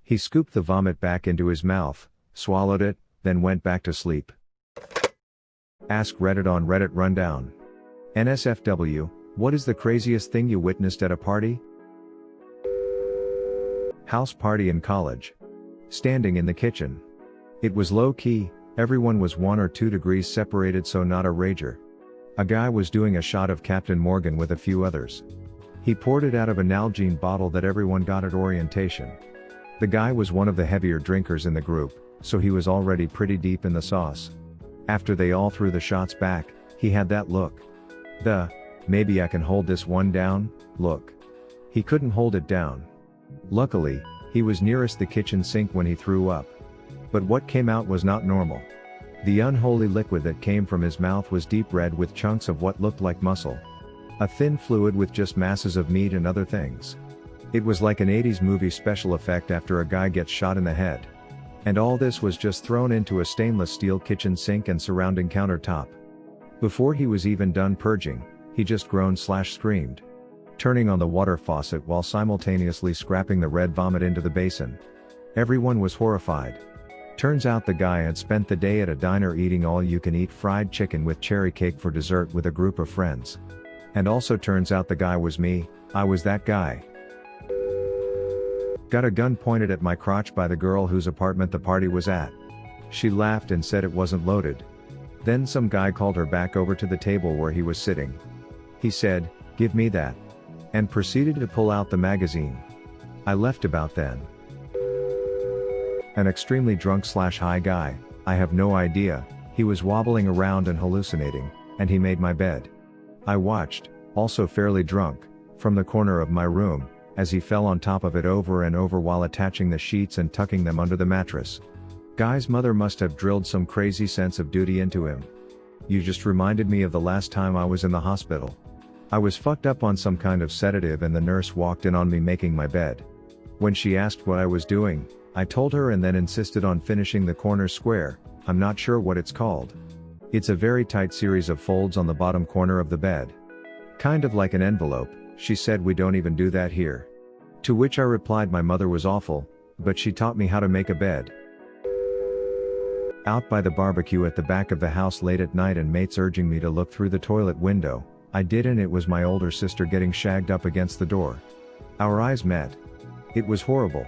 He scooped the vomit back into his mouth, swallowed it, then went back to sleep. Ask Reddit on Reddit Rundown. NSFW, what is the craziest thing you witnessed at a party? House party in college. Standing in the kitchen. It was low key, everyone was 1 or 2 degrees separated, so not a rager. A guy was doing a shot of Captain Morgan with a few others. He poured it out of a Nalgene bottle that everyone got at orientation. The guy was one of the heavier drinkers in the group, so he was already pretty deep in the sauce. After they all threw the shots back, he had that look. Maybe I can hold this one down, look. He couldn't hold it down. Luckily, he was nearest the kitchen sink when he threw up. But what came out was not normal. The unholy liquid that came from his mouth was deep red with chunks of what looked like muscle. A thin fluid with just masses of meat and other things. It was like an 80s movie special effect after a guy gets shot in the head. And all this was just thrown into a stainless steel kitchen sink and surrounding countertop. Before he was even done purging, he just groaned/screamed. Turning on the water faucet while simultaneously scrapping the red vomit into the basin. Everyone was horrified. Turns out the guy had spent the day at a diner eating all-you-can-eat fried chicken with cherry cake for dessert with a group of friends. And also turns out the guy was me, I was that guy. Got a gun pointed at my crotch by the girl whose apartment the party was at. She laughed and said it wasn't loaded. Then some guy called her back over to the table where he was sitting. He said, "Give me that." And proceeded to pull out the magazine. I left about then. An extremely drunk/high guy, I have no idea, he was wobbling around and hallucinating, and he made my bed. I watched, also fairly drunk, from the corner of my room, as he fell on top of it over and over while attaching the sheets and tucking them under the mattress. Guy's mother must have drilled some crazy sense of duty into him. You just reminded me of the last time I was in the hospital. I was fucked up on some kind of sedative and the nurse walked in on me making my bed. When she asked what I was doing, I told her and then insisted on finishing the corner square. I'm not sure what it's called. It's a very tight series of folds on the bottom corner of the bed. Kind of like an envelope. She said, "We don't even do that here." To which I replied my mother was awful, but she taught me how to make a bed. Out by the barbecue at the back of the house late at night and mates urging me to look through the toilet window, I did, and it was my older sister getting shagged up against the door. Our eyes met. It was horrible.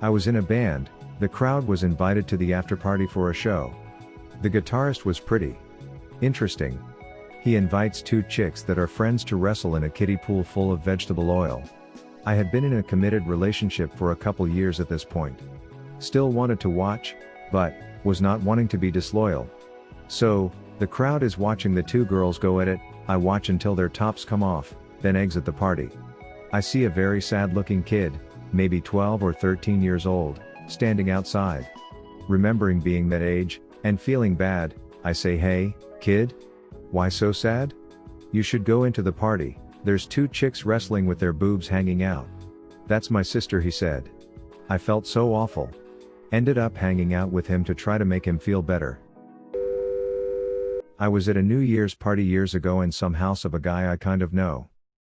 I was in a band, the crowd was invited to the after party for a show. The guitarist was pretty interesting. He invites 2 chicks that are friends to wrestle in a kiddie pool full of vegetable oil. I had been in a committed relationship for a couple years at this point. Still wanted to watch, but was not wanting to be disloyal. So, the crowd is watching the 2 girls go at it. I watch until their tops come off, then exit the party. I see a very sad looking kid, maybe 12 or 13 years old, standing outside. Remembering being that age, and feeling bad, I say, "Hey, kid? Why so sad? You should go into the party, there's 2 chicks wrestling with their boobs hanging out." "That's my sister," he said. I felt so awful. Ended up hanging out with him to try to make him feel better. I was at a New Year's party years ago in some house of a guy I kind of know.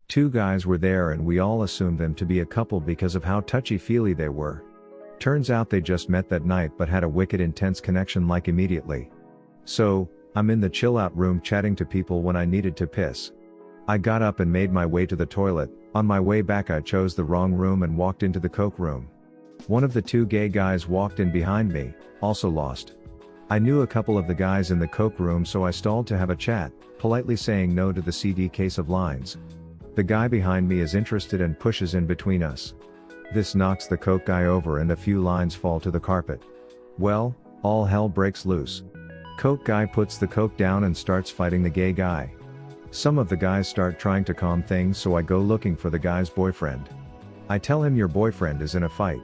2 guys were there and we all assumed them to be a couple because of how touchy-feely they were. Turns out they just met that night but had a wicked intense connection like immediately. So, I'm in the chill-out room chatting to people when I needed to piss. I got up and made my way to the toilet. On my way back I chose the wrong room and walked into the coke room. One of the 2 gay guys walked in behind me, also lost. I knew a couple of the guys in the coke room, so I stalled to have a chat, politely saying no to the CD case of lines. The guy behind me is interested and pushes in between us. This knocks the coke guy over and a few lines fall to the carpet. Well, all hell breaks loose. Coke guy puts the coke down and starts fighting the gay guy. Some of the guys start trying to calm things, so I go looking for the guy's boyfriend. I tell him, "Your boyfriend is in a fight."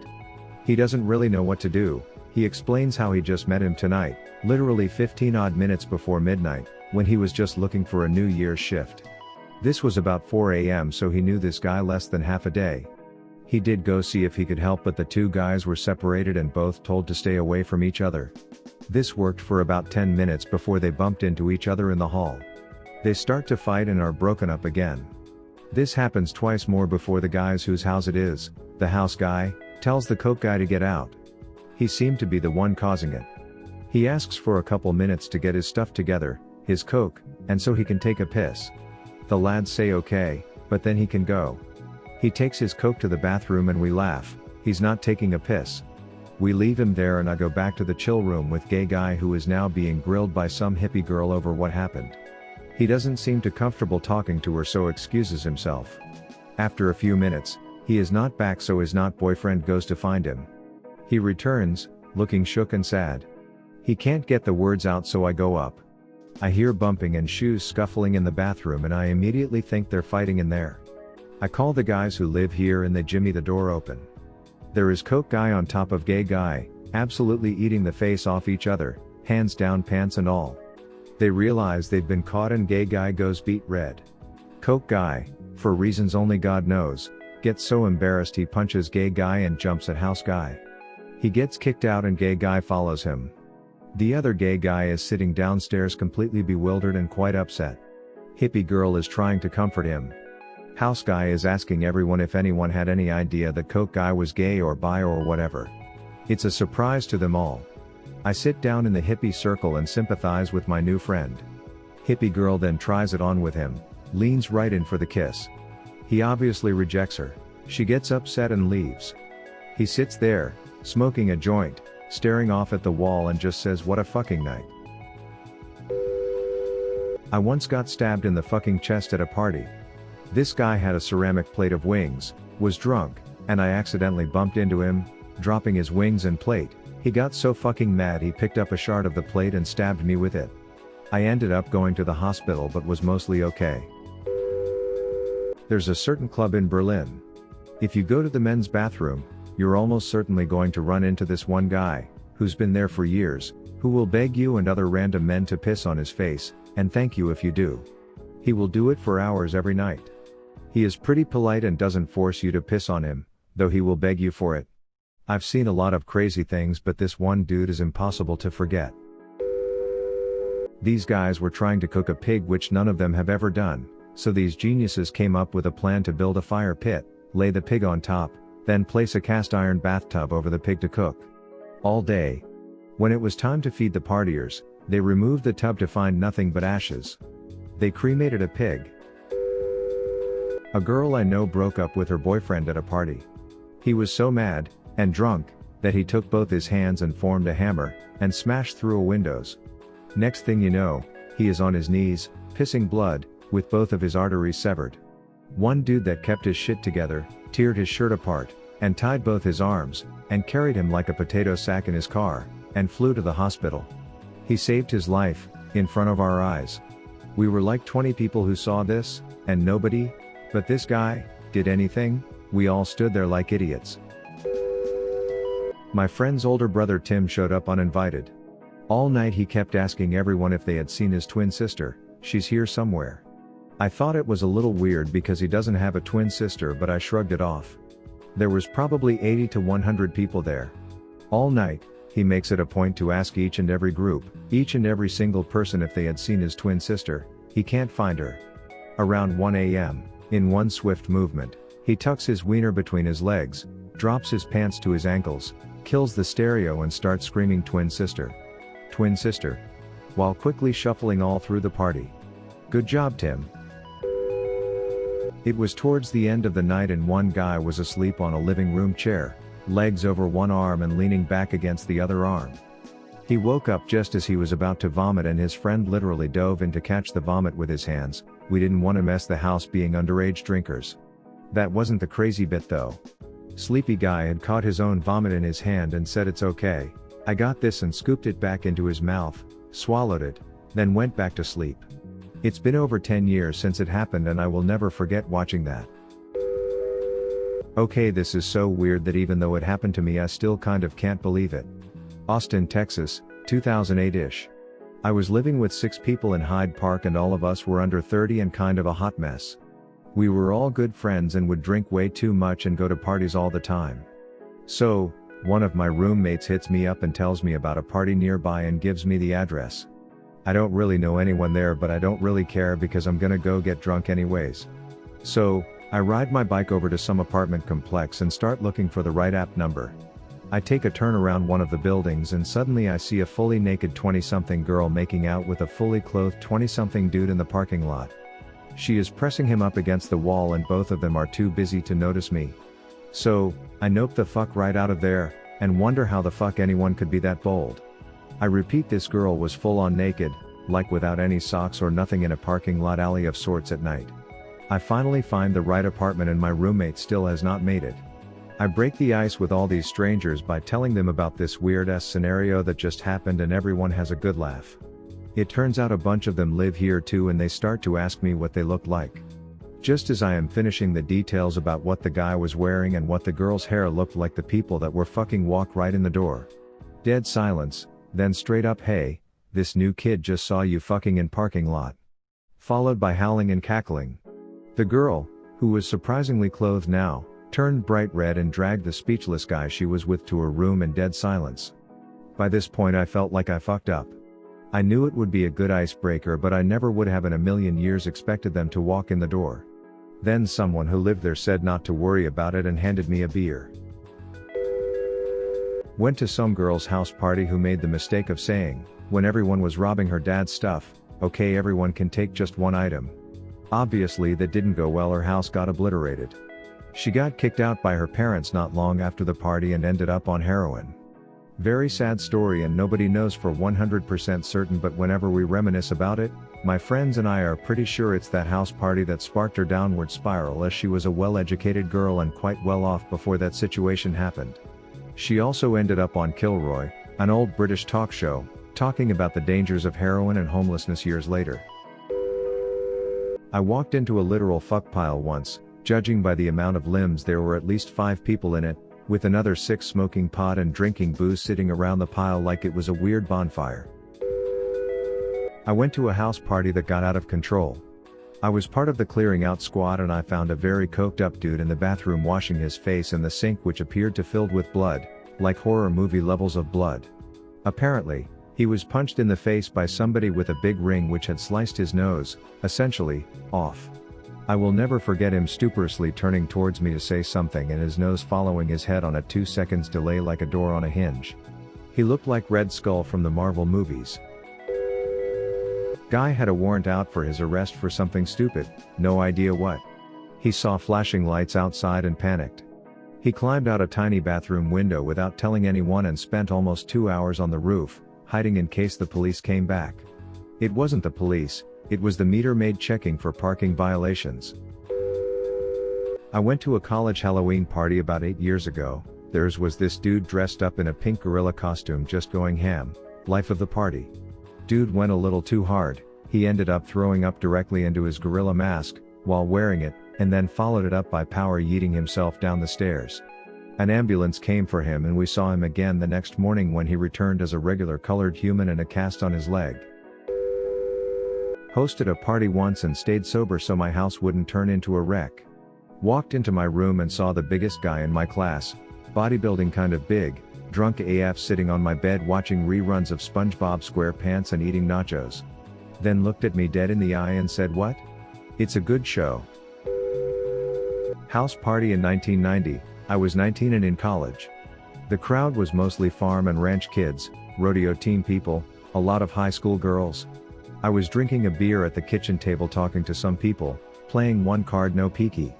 He doesn't really know what to do. He explains how he just met him tonight, literally 15 odd minutes before midnight, when he was just looking for a New Year's shift. This was about 4 a.m., so he knew this guy less than half a day. He did go see if he could help, but the 2 guys were separated and both told to stay away from each other. This worked for about 10 minutes before they bumped into each other in the hall. They start to fight and are broken up again. This happens twice more before the guys whose house it is, the house guy, Tells the coke guy to get out. He seemed to be the one causing it. He asks for a couple minutes to get his stuff together, his coke, and so he can take a piss. The lads say okay, but then he can go. He takes his coke to the bathroom and we laugh, he's not taking a piss. We leave him there and I go back to the chill room with gay guy who is now being grilled by some hippie girl over what happened. He doesn't seem too comfortable talking to her, so excuses himself. After a few minutes, he is not back, so his not boyfriend goes to find him. He returns, looking shook and sad. He can't get the words out, so I go up. I hear bumping and shoes scuffling in the bathroom and I immediately think they're fighting in there. I call the guys who live here and they jimmy the door open. There is coke guy on top of gay guy, absolutely eating the face off each other, hands down, pants and all. They realize they've been caught and gay guy goes beet red. Coke guy, for reasons only God knows, gets so embarrassed he punches gay guy and jumps at house guy. He gets kicked out and gay guy follows him. The other gay guy is sitting downstairs completely bewildered and quite upset. Hippie girl is trying to comfort him. House guy is asking everyone if anyone had any idea that coke guy was gay or bi or whatever. It's a surprise to them all. I sit down in the hippie circle and sympathize with my new friend. Hippie girl then tries it on with him, leans right in for the kiss. He obviously rejects her. She gets upset and leaves. He sits there, smoking a joint, staring off at the wall and just says, "What a fucking night." I once got stabbed in the fucking chest at a party. This guy had a ceramic plate of wings, was drunk, and I accidentally bumped into him, dropping his wings and plate. He got so fucking mad he picked up a shard of the plate and stabbed me with it. I ended up going to the hospital but was mostly okay. There's a certain club in Berlin. If you go to the men's bathroom, you're almost certainly going to run into this one guy, who's been there for years, who will beg you and other random men to piss on his face, and thank you if you do. He will do it for hours every night. He is pretty polite and doesn't force you to piss on him, though he will beg you for it. I've seen a lot of crazy things, but this one dude is impossible to forget. These guys were trying to cook a pig, which none of them have ever done, so these geniuses came up with a plan to build a fire pit, lay the pig on top, then place a cast iron bathtub over the pig to cook. All day. When it was time to feed the partiers, they removed the tub to find nothing but ashes. They cremated a pig. A girl I know broke up with her boyfriend at a party. He was so mad, and drunk, that he took both his hands and formed a hammer, and smashed through a windows. Next thing you know, he is on his knees, pissing blood, with both of his arteries severed. One dude that kept his shit together, teared his shirt apart, and tied both his arms, and carried him like a potato sack in his car, and flew to the hospital. He saved his life, in front of our eyes. We were like 20 people who saw this, and nobody, but this guy, did anything. We all stood there like idiots. My friend's older brother Tim showed up uninvited. All night he kept asking everyone if they had seen his twin sister. "She's here somewhere." I thought it was a little weird because he doesn't have a twin sister, but I shrugged it off. There was probably 80 to 100 people there. All night, he makes it a point to ask each and every group, each and every single person if they had seen his twin sister. He can't find her. Around 1 a.m., in one swift movement, he tucks his wiener between his legs, drops his pants to his ankles, kills the stereo and starts screaming "Twin sister! Twin sister!" while quickly shuffling all through the party. Good job, Tim. It was towards the end of the night and one guy was asleep on a living room chair, legs over one arm and leaning back against the other arm. He woke up just as he was about to vomit and his friend literally dove in to catch the vomit with his hands. We didn't want to mess the house being underage drinkers. That wasn't the crazy bit though. Sleepy guy had caught his own vomit in his hand and said, "It's okay. I got this," and scooped it back into his mouth, swallowed it, then went back to sleep. It's been over 10 years since it happened and I will never forget watching that. Okay, this is so weird that even though it happened to me I still kind of can't believe it. Austin, Texas, 2008-ish. I was living with 6 people in Hyde Park and all of us were under 30 and kind of a hot mess. We were all good friends and would drink way too much and go to parties all the time. So, one of my roommates hits me up and tells me about a party nearby and gives me the address. I don't really know anyone there, but I don't really care because I'm gonna go get drunk anyways. So, I ride my bike over to some apartment complex and start looking for the right app number. I take a turn around one of the buildings and suddenly I see a fully naked 20-something girl making out with a fully clothed 20-something dude in the parking lot. She is pressing him up against the wall and both of them are too busy to notice me. So, I nope the fuck right out of there, and wonder how the fuck anyone could be that bold. I repeat, this girl was full on naked, like without any socks or nothing, in a parking lot alley of sorts at night. I finally find the right apartment and my roommate still has not made it. I break the ice with all these strangers by telling them about this weird-ass scenario that just happened and everyone has a good laugh. It turns out a bunch of them live here too and they start to ask me what they look like. Just as I am finishing the details about what the guy was wearing and what the girl's hair looked like, the people that were fucking walk right in the door. Dead silence, then straight up, "Hey, this new kid just saw you fucking in parking lot." Followed by howling and cackling. The girl, who was surprisingly clothed now, turned bright red and dragged the speechless guy she was with to her room in dead silence. By this point I felt like I fucked up. I knew it would be a good icebreaker, but I never would have in a million years expected them to walk in the door. Then someone who lived there said not to worry about it and handed me a beer. Went to some girl's house party who made the mistake of saying, when everyone was robbing her dad's stuff, "Okay, everyone can take just one item." Obviously that didn't go well, her house got obliterated. She got kicked out by her parents not long after the party and ended up on heroin. Very sad story and nobody knows for 100% certain, but whenever we reminisce about it, my friends and I are pretty sure it's that house party that sparked her downward spiral, as she was a well-educated girl and quite well off before that situation happened. She also ended up on Kilroy, an old British talk show, talking about the dangers of heroin and homelessness years later. I walked into a literal fuck pile once. Judging by the amount of limbs, there were at least 5 people in it, with another 6 smoking pot and drinking booze sitting around the pile like it was a weird bonfire. I went to a house party that got out of control. I was part of the clearing out squad and I found a very coked up dude in the bathroom washing his face in the sink, which appeared to filled with blood, like horror movie levels of blood. Apparently, he was punched in the face by somebody with a big ring which had sliced his nose, essentially, off. I will never forget him stuperously turning towards me to say something and his nose following his head on a 2 seconds delay like a door on a hinge. He looked like Red Skull from the Marvel movies. Guy had a warrant out for his arrest for something stupid, no idea what. He saw flashing lights outside and panicked. He climbed out a tiny bathroom window without telling anyone and spent almost 2 hours on the roof, hiding in case the police came back. It wasn't the police. It was the meter maid checking for parking violations. I went to a college Halloween party about 8 years ago. Theirs was this dude dressed up in a pink gorilla costume just going ham, life of the party. Dude went a little too hard, he ended up throwing up directly into his gorilla mask, while wearing it, and then followed it up by power yeeting himself down the stairs. An ambulance came for him and we saw him again the next morning when he returned as a regular colored human and a cast on his leg. Hosted a party once and stayed sober so my house wouldn't turn into a wreck. Walked into my room and saw the biggest guy in my class, bodybuilding kind of big, drunk AF, sitting on my bed watching reruns of SpongeBob SquarePants and eating nachos. Then looked at me dead in the eye and said, "What? It's a good show." House party in 1990, I was 19 and in college. The crowd was mostly farm and ranch kids, rodeo team people, a lot of high school girls. I was drinking a beer at the kitchen table talking to some people, playing one card no peeky.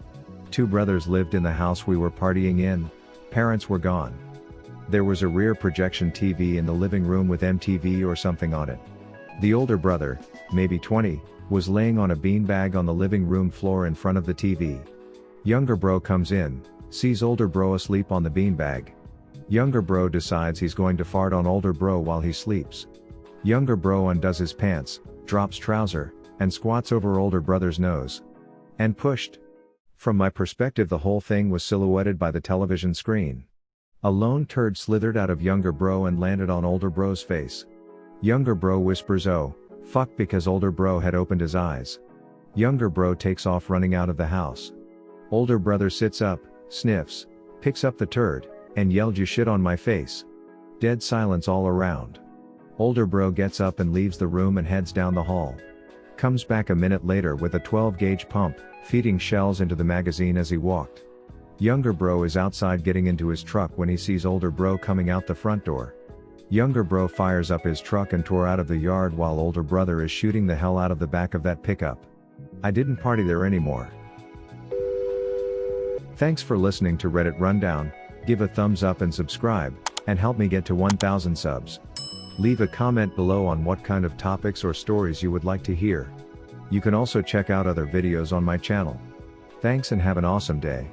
2 brothers lived in the house we were partying in, parents were gone. There was a rear projection TV in the living room with MTV or something on it. The older brother, maybe 20, was laying on a beanbag on the living room floor in front of the TV. Younger bro comes in, sees older bro asleep on the beanbag. Younger bro decides he's going to fart on older bro while he sleeps. Younger bro undoes his pants, drops trouser, and squats over older brother's nose. And pushed. From my perspective the whole thing was silhouetted by the television screen. A lone turd slithered out of younger bro and landed on older bro's face. Younger bro whispers, "Oh, fuck," because older bro had opened his eyes. Younger bro takes off running out of the house. Older brother sits up, sniffs, picks up the turd, and yelled, "You shit on my face." Dead silence all around. Older bro gets up and leaves the room and heads down the hall. Comes back a minute later with a 12-gauge pump, feeding shells into the magazine as he walked. Younger bro is outside getting into his truck when he sees older bro coming out the front door. Younger bro fires up his truck and tore out of the yard while older brother is shooting the hell out of the back of that pickup. I didn't party there anymore. Thanks for listening to Reddit Rundown. Give a thumbs up and subscribe, and help me get to 1,000 subs. Leave a comment below on what kind of topics or stories you would like to hear. You can also check out other videos on my channel. Thanks and have an awesome day.